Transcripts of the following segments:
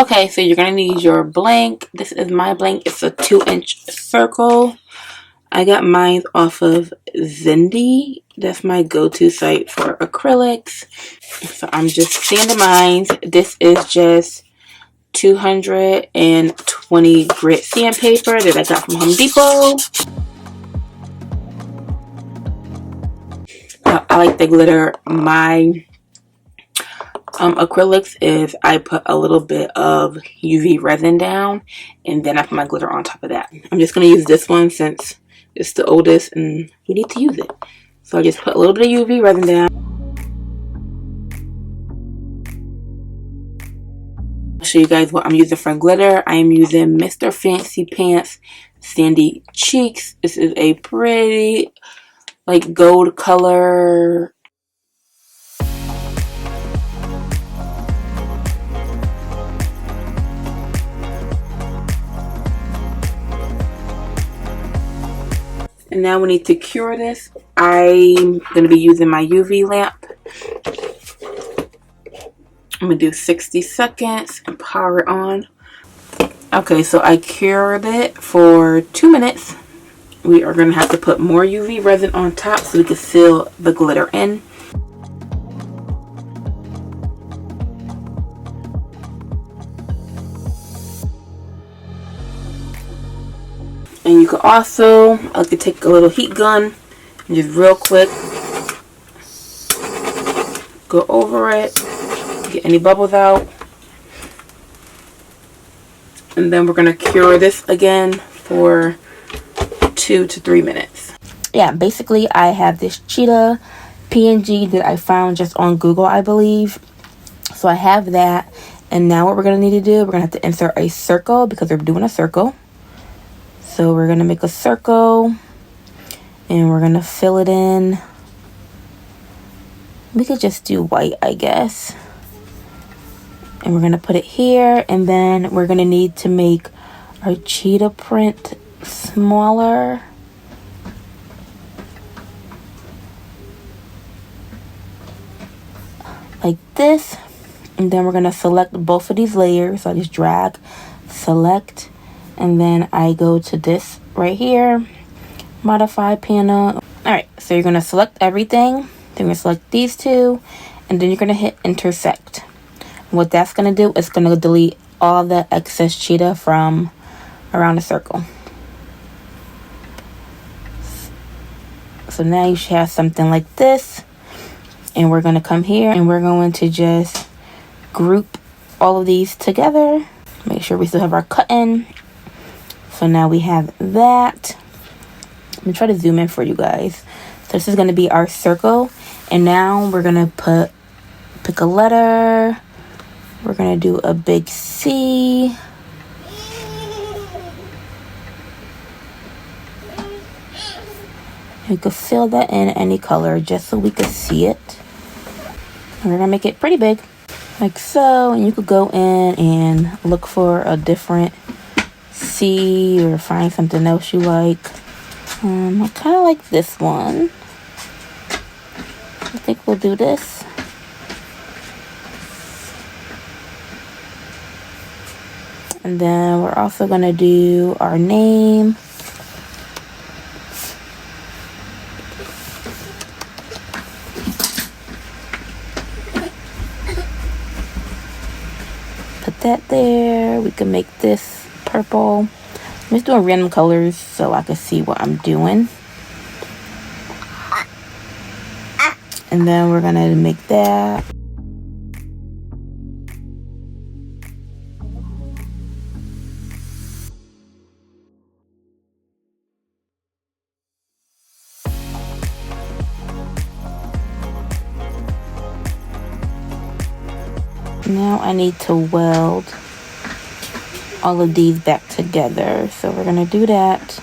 Okay, so you're gonna need your blank. This is my blank. It's a 2-inch circle. I got mine off of Zindy. That's my go-to site for acrylics. So I'm just sanding mine. This is just 220 grit sandpaper that I got from Home Depot. I like the glitter. My acrylics is I put a little bit of UV resin down and then I put my glitter on top of that. I'm just going to use this one since it's the oldest and we need to use it. So I just put a little bit of UV resin down. I'll show you guys what I'm using for glitter. I am using Mr. Fancy Pants Sandy Cheeks. This is a pretty like gold color. And now we need to cure this. I'm going to be using my UV lamp. I'm going to do 60 seconds and power it on. Okay, so I cured it for 2 minutes. We are going to have to put more UV resin on top so we can seal the glitter in. And you could also, I could take a little heat gun and just real quick go over it, get any bubbles out. And then we're going to cure this again for 2 to 3 minutes. Yeah, basically I have this cheetah PNG that I found just on Google, I believe. So I have that. And now what we're going to need to do, we're going to have to insert a circle because we're doing a circle. So we're going to make a circle and we're going to fill it in. We could just do white, I guess. And we're going to put it here, and then we're going to need to make our cheetah print smaller. Like this. And then we're going to select both of these layers. So I just drag, select, and then I go to this right here, modify panel. Alright, so you're going to select everything. Then you're going to select these two, and then you're going to hit intersect. What that's going to do is going to delete all the excess cheetah from around the circle. So now you should have something like this. And we're going to come here and we're going to just group all of these together. Make sure we still have our cut-in. So now we have that. Let me try to zoom in for you guys. So this is going to be our circle. And now we're going to pick a letter. We're going to do a big C. You could fill that in any color just so we could see it. And we're going to make it pretty big. Like so. And you could go in and look for a different C or find something else you like. I kind of like this one. I think we'll do this. And then we're also going to do our name. Put that there. We can make this purple. I'm just doing random colors so I can see what I'm doing. And then we're going to make that. Now I need to weld all of these back together. So we're going to do that.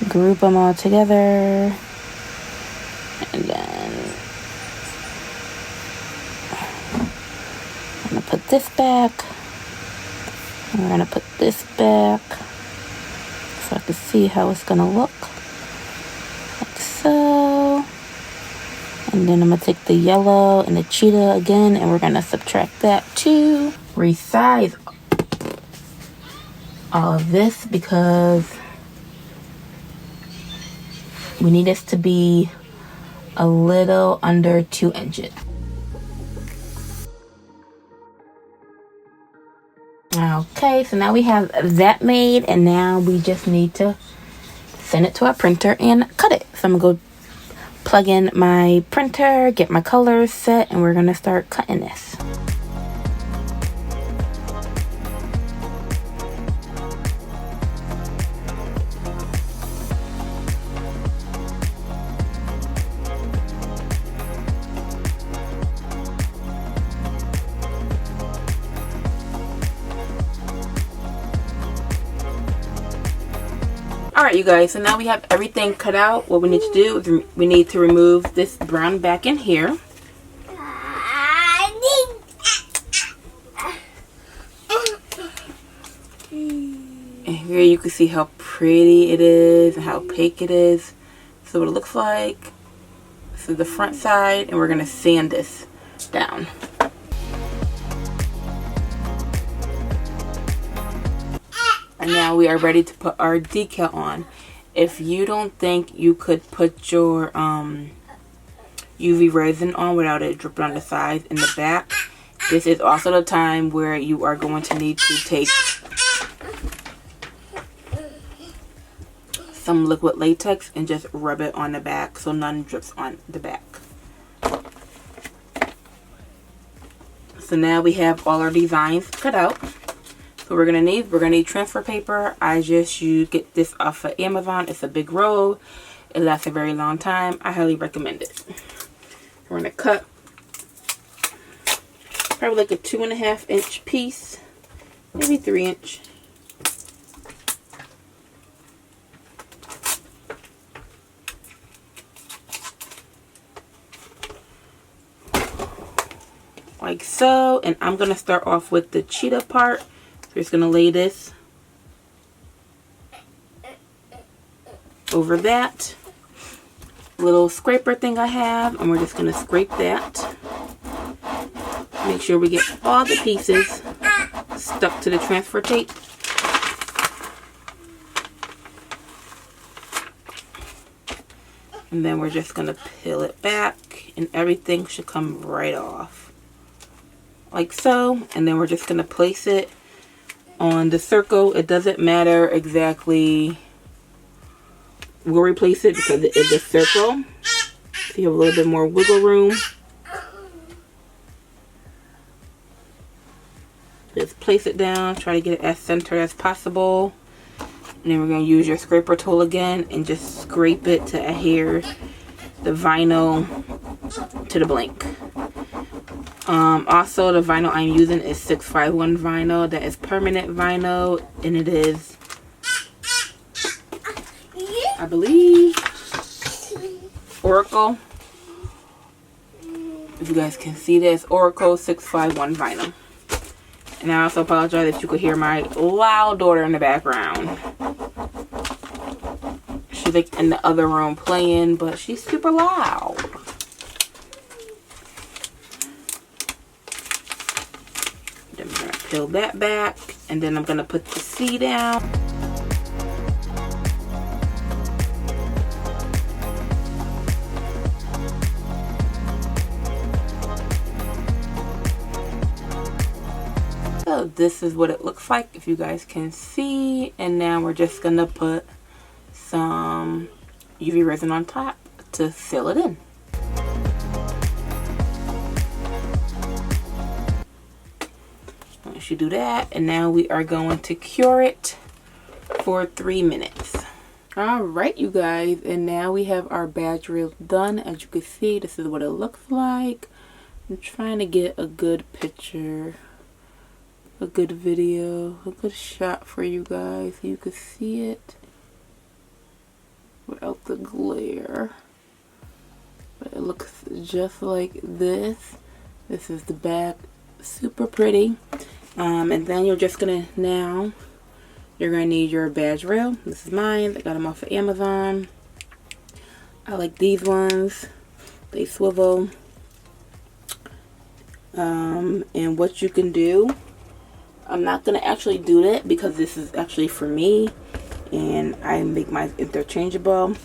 Group them all together. And then I'm going to put this back. And we're going to put this back. So I can see how it's going to look. Like so. And then I'm going to take the yellow and the cheetah again, and we're going to subtract that too. Resize all of this because we need this to be a little under 2 inches. Okay, so now we have that made, and now we just need to send it to our printer and cut it. So I'm gonna go plug in my printer, get my colors set, and we're gonna start cutting this. Alright, you guys, so now we have everything cut out. What we need to do is we need to remove this brown back in here. And here you can see how pretty it is and how opaque it is. So what it looks like. This is the front side, and we're going to sand this down. And now we are ready to put our decal on. If you don't think you could put your UV resin on without it dripping on the sides and the back, this is also the time where you are going to need to take some liquid latex and just rub it on the back so none drips on the back. So now we have all our designs cut out. So we're gonna need transfer paper. You get this off of Amazon. It's a big roll. It lasts a very long time. I highly recommend it. We're gonna cut probably like a 2.5 inch piece, maybe 3 inch. Like so. And I'm gonna start off with the cheetah part. We're just going to lay this over that little scraper thing I have, and we're just going to scrape that. Make sure we get all the pieces stuck to the transfer tape. And then we're just going to peel it back, and everything should come right off. Like so. And then we're just going to place it on the circle. It doesn't matter exactly where we place it because it is a circle. So you have a little bit more wiggle room. Just place it down. Try to get it as centered as possible. And then we're going to use your scraper tool again and just scrape it to adhere the vinyl to the blank. Also, the vinyl I'm using is 651 vinyl. That is permanent vinyl, and it is, I believe, Oracle. If you guys can see this, Oracle 651 vinyl. And I also apologize if you could hear my loud daughter in the background. She's like in the other room playing, but she's super loud. Then we're going to peel that back, and then I'm going to put the C down. So this is what it looks like, if you guys can see. And now we're just going to put some UV resin on top to fill it in. Once you do that, and now we are going to cure it for 3 minutes. Alright, you guys, and now we have our badge reel done. As you can see, this is what it looks like. I'm trying to get a good picture, a good video, a good shot for you guys so you can see it without the glare. But it looks just like this. This is the back, super pretty. And then you're just gonna, you're gonna need your badge rail. This is mine. I got them off of Amazon. I like these ones. They swivel. And what you can do I'm not going to actually do that because this is actually for me and I make mine interchangeable.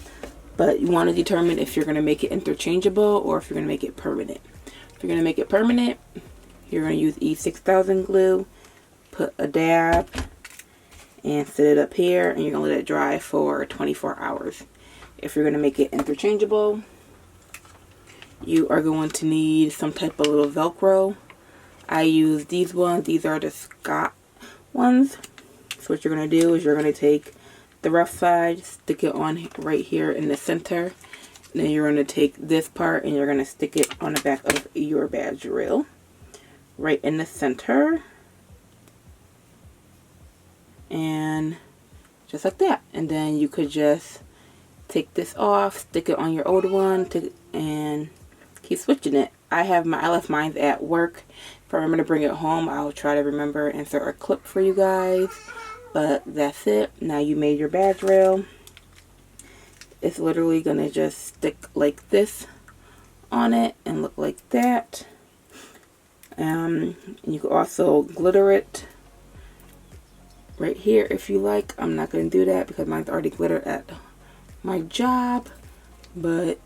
But you want to determine if you're going to make it interchangeable or if you're going to make it permanent. If you're going to make it permanent, you're going to use E6000 glue, put a dab, and set it up here, and you're going to let it dry for 24 hours. If you're going to make it interchangeable, you are going to need some type of little Velcro. I use these ones. These are the Scott ones. So what you're going to do is you're going to take the rough side, stick it on right here in the center. And then you're going to take this part and you're going to stick it on the back of your badge reel. Right in the center. And just like that. And then you could just take this off, stick it on your older one, and keep switching it. I left mine at work. If I remember to bring it home, I'll try to remember and insert a clip for you guys. But that's it. Now you made your badge rail. It's literally going to just stick like this on it and look like that. And you can also glitter it right here if you like. I'm not going to do that because mine's already glittered at my job. But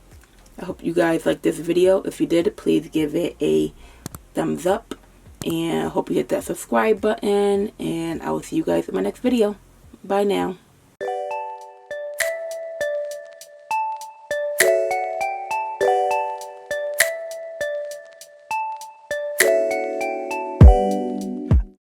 I hope you guys liked this video. If you did, please give it a thumbs up. And I hope you hit that subscribe button. And I will see you guys in my next video. Bye now.